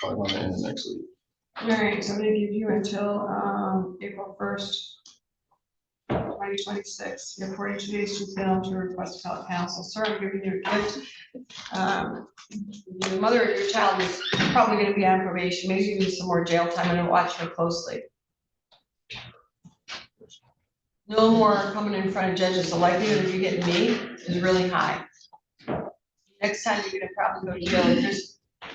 by the end of next week. All right, so I'm gonna give you until April 1st, 2026. You have 42 days to fill to request appellate counsel. Sir, I'm giving you a gift. The mother of your child is probably gonna be on probation, maybe even some more jail time. I'm gonna watch her closely. No more coming in front of judges. The likelihood of you getting me is really high. Next time you're gonna probably go to jail.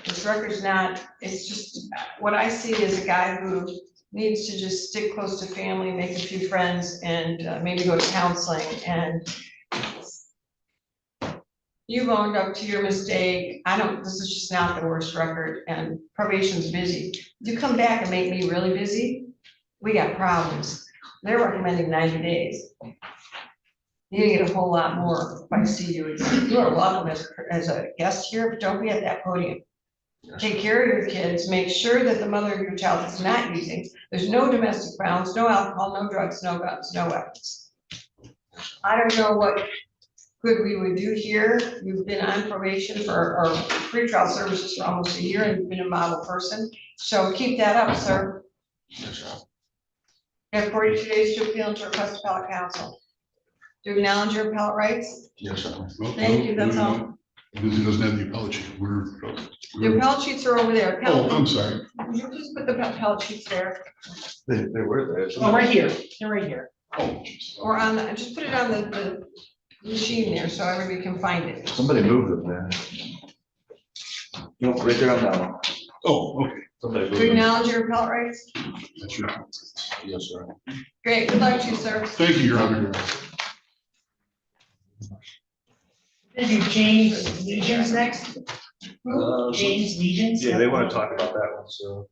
This record's not, it's just, what I see is a guy who needs to just stick close to family, make a few friends, and maybe go to counseling. And you've owned up to your mistake. This is just not the worst record, and probation's busy. If you come back and make me really busy, we got problems. They're recommending 90 days. You're gonna get a whole lot more if I see you. You are welcome as a guest here, but don't be at that podium. Take care of your kids, make sure that the mother of your child is not using. There's no domestic violence, no alcohol, no drugs, no guns, no weapons. I don't know what good we would do here. You've been on probation or pretrial services for almost a year, and you've been a model person. So keep that up, sir. Yes, sir. You have 42 days to appeal and to request appellate counsel. Do you acknowledge your appellate rights? Yes, sir. Well, Thank you, no, that's no, all. no, Because he doesn't have the appellate sheet. The appellate sheets are over there. Oh, I'm sorry. You just put the appellate sheets there, They were there. Oh, right here, they're right here. Oh, jeez. or just put it on the machine there so everybody can find it. Somebody moved them there. No, right there on that one. Oh, okay. Somebody Do moved you them. acknowledge your appellate rights? That's your, Yes, sir. Great, good luck to you, sir. thank you, Your Honor. Did you James Legions next? James Legions? Yeah, they want to talk about that one, so.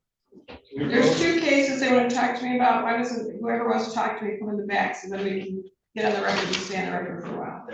There's two cases they want to talk to me about. Why doesn't, whoever wants to talk to me, come in the back, so then we can get on the record and stay on the record for a while.